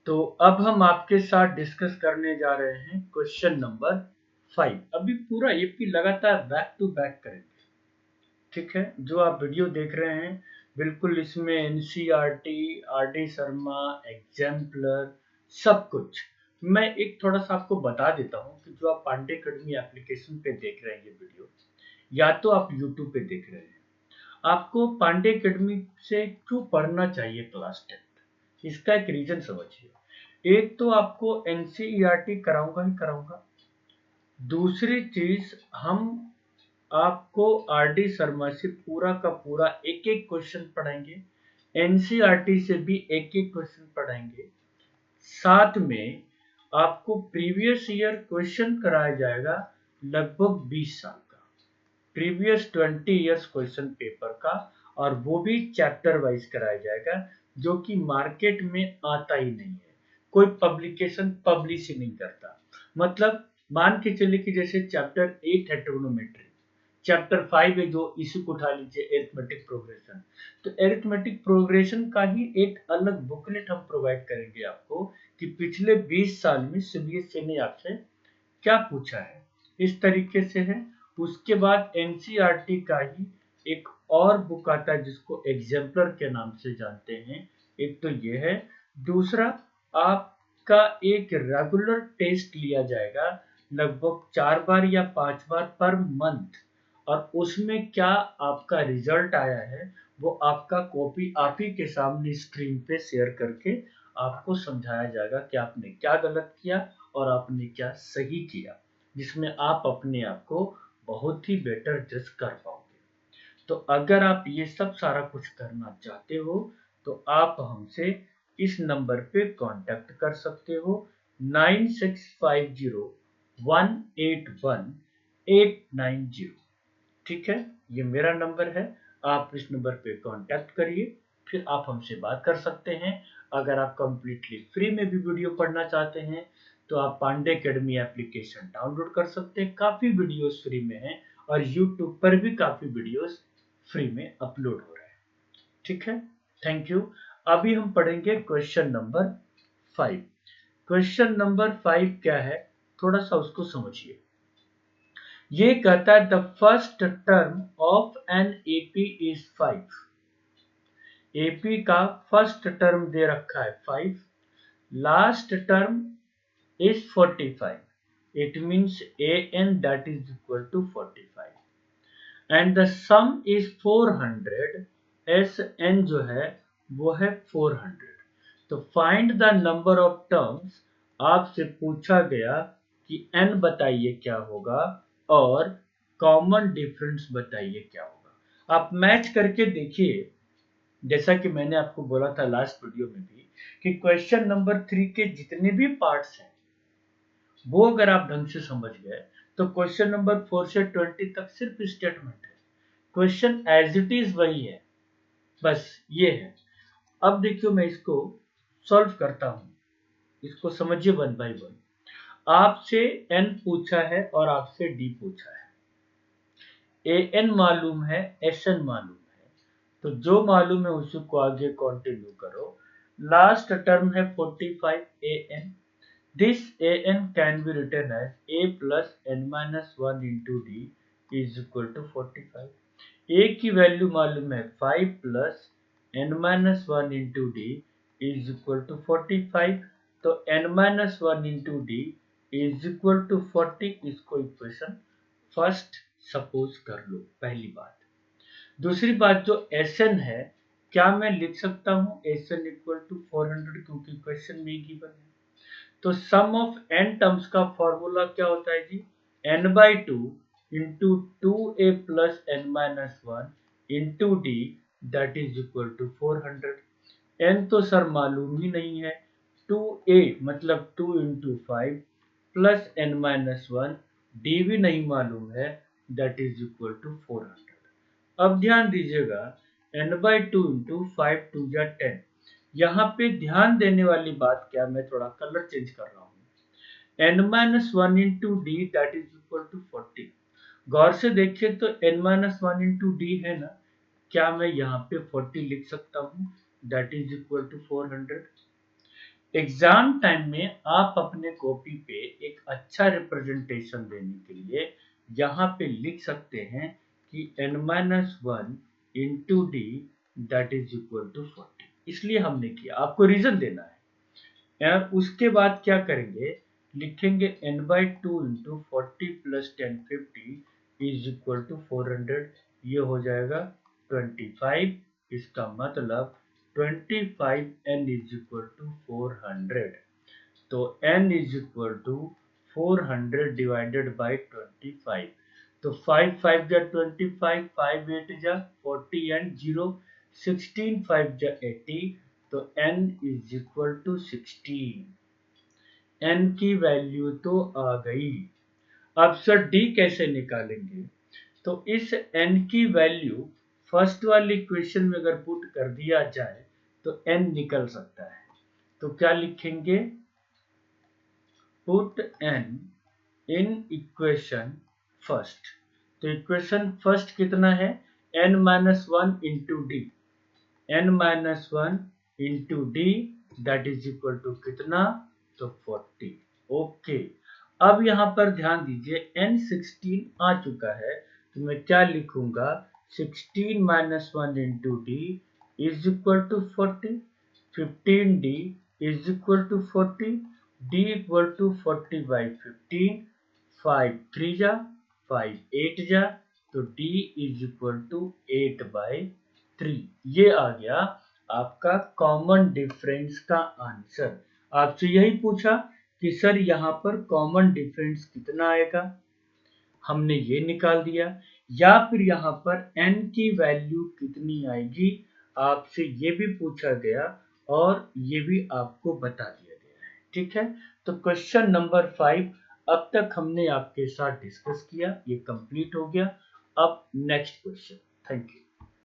तो अब हम आपके साथ डिस्कस करने जा रहे हैं क्वेश्चन नंबर 5। अभी पूरा एपी लगातार बैक टू बैक करेंगे, ठीक है। जो आप वीडियो देख रहे हैं बिल्कुल इसमें एनसीईआरटी, आरडी शर्मा, एग्जाम्पलर सब कुछ। मैं एक थोड़ा सा आपको बता देता हूँ कि जो आप पांडे अकेडमी एप्लीकेशन पे देख रहे हैं ये वीडियो, या तो आप यूट्यूब पे देख रहे हैं, आपको पांडे अकेडमी से क्यों पढ़ना चाहिए क्लास 10, इसका एक रीजन समझिए। एक तो आपको एनसीईआरटी कराऊंगा ही कराऊंगा, दूसरी चीज हम आपको आरडी शर्मा से पूरा का पूरा एक एक क्वेश्चन पढ़ाएंगे, एनसीईआरटी से भी एक एक क्वेश्चन पढ़ाएंगे, साथ में आपको प्रीवियस ईयर क्वेश्चन कराया जाएगा लगभग 20 साल का, प्रीवियस 20 इयर्स क्वेश्चन पेपर का, और वो भी चैप्टर वाइज कराया जाएगा जो कि मार्केट में आता ही नहीं है, कोई पब्लिकेशन पब्लिश ही नहीं करता। मतलब मान के चलिए कि जैसे चैप्टर 8 है ट्रिग्नोमेट्री, चैप्टर 5 है जो इसी को उठा लीजिए एरिथमेटिक प्रोग्रेशन, तो एरिथमेटिक प्रोग्रेशन का ही एक अलग बुकलेट हम प्रोवाइड करेंगे आपको कि पिछले 20 साल में सीबीएसई ने आपसे क्या पूछा है, इस तरीके से है। उसके बाद एनसीईआरटी का ही एक और बुक आता है जिसको एग्जाम्पलर के नाम से जानते हैं, एक तो ये है। दूसरा, आपका एक रेगुलर टेस्ट लिया जाएगा लगभग 4 बार या 5 बार पर मंथ, और उसमें क्या आपका रिजल्ट आया है वो आपका कॉपी आप ही के सामने स्क्रीन पे शेयर करके आपको समझाया जाएगा कि आपने क्या गलत किया और आपने क्या सही किया, जिसमें आप अपने आप को बहुत ही बेटर जज कर पाओगे। तो अगर आप ये सब सारा कुछ करना चाहते हो तो आप हमसे इस नंबर पे कांटेक्ट कर सकते हो, 9650181890। ठीक है, ये मेरा नंबर है, आप इस नंबर पे कांटेक्ट करिए, फिर आप हमसे बात कर सकते हैं। अगर आप कंप्लीटली फ्री में भी वीडियो पढ़ना चाहते हैं तो आप पांडे अकेडमी एप्लीकेशन डाउनलोड कर सकते हैं, काफ़ी वीडियोस फ्री में हैं, और यूट्यूब पर भी काफ़ी वीडियोस फ्री में अपलोड हो रहे हैं। ठीक है, थैंक यू। अभी हम पढ़ेंगे क्वेश्चन नंबर 5। क्वेश्चन नंबर 5 क्या है, थोड़ा सा उसको समझिए। ये कहता है the first term of an AP is 5। AP का फर्स्ट टर्म दे रखा है 5, last term is 45. It means an that is equal to 45. And the sum is 400. Sn जो है वो है 400. तो find the number of terms, आपसे पूछा गया कि n बताइए क्या होगा और कॉमन डिफरेंस बताइए क्या होगा। आप मैच करके देखिए, जैसा कि मैंने आपको बोला था लास्ट वीडियो में भी कि क्वेश्चन नंबर 3 के जितने भी पार्ट्स हैं वो अगर आप ढंग से समझ गए तो क्वेश्चन नंबर 4 से 20 तक सिर्फ स्टेटमेंट है, क्वेश्चन एज इट इज वही है, बस ये है। अब देखियो मैं इसको सॉल्व करता हूं, इसको समझिए वन बाय वन। आपसे n पूछा है और आपसे d पूछा है, an मालूम है, sn मालूम है, तो जो मालूम है उसी को आगे कंटिन्यू करो। लास्ट टर्म है 45 an, this an can be written as a plus n minus 1 into d is equal to 45. a की वैल्यू मालूम है 5 plus n minus 1 into d is equal to 45, तो n minus 1 into d is equal to 40, इसको equation first suppose कर लो, पहली बात। दूसरी बात जो Sn है, क्या मैं लिख सकता हूँ Sn इक्वल टू 400, क्योंकि क्वेश्चन में गिवन है। तो सम ऑफ n टर्म्स का फॉर्मूला क्या होता है जी, n/2 into 2a plus n minus 1 into d that is equal to 400। n तो सर मालूम ही नहीं है, 2a मतलब 2 into 5 plus n minus 1, d भी नहीं मालूम है, दैट इज इक्वल टू 400। अब ध्यान दीजिएगा, n/2 इंटू 5 2 या 10, यहाँ पे ध्यान देने वाली बात क्या, मैं थोड़ा कलर चेंज कर रहा हूँ, n-1 into d that is equal to 40। गौर से देखिए तो n-1 इंटू डी है ना, क्या मैं यहाँ पे 40 लिख सकता हूँ, that is equal to 400। Exam time में आप अपने कॉपी पे एक अच्छा रिप्रेजेंटेशन देने के लिए यहाँ पे लिख सकते हैं कि n-1 into d that is equal to 40। इसलिए हमने किया, आपको रीजन देना है। और उसके बाद क्या करेंगे, लिखेंगे n/2 into 40 plus 1050 is equal to 400। ये हो जाएगा 25। इसका मतलब 25n इज इक्वल टू 400। तो n is equal to 400 divided by 25। तो 5 5 जा 25, 5 8 जा 40 एंड 0 16, 5 जा 80। तो n is equal to 16। n की वैल्यू तो आ गई। अब सर d कैसे निकालेंगे? तो इस n की वैल्यू फर्स्ट वाली इक्वेशन में अगर पुट कर दिया जाए तो n निकल सकता है। तो क्या लिखेंगे, put n in equation first. तो इक्वेशन फर्स्ट कितना है, n-1 into d, n-1 into d that is equal to कितना, तो 40। ओके, अब यहाँ पर ध्यान दीजिए n16 आ चुका है, तो मैं क्या लिखूंगा, 16-1 into d is equal to 40। 15d is equal to 40, d equal to 40 by 15, 5 3 जा 5 8 जा, तो d is equal to 8 by 3। ये आ गया आपका कॉमन डिफरेंस का आंसर। आपसे यही पूछा कि सर यहाँ पर कॉमन डिफरेंस कितना आएगा, हमने ये निकाल दिया। या फिर यहाँ पर n की वैल्यू कितनी आएगी, आपसे ये भी पूछा गया और ये भी आपको बता दिया गया है। ठीक है, तो क्वेश्चन नंबर 5 अब तक हमने आपके साथ डिस्कस किया, ये कंप्लीट हो गया। अब नेक्स्ट क्वेश्चन। Thank you.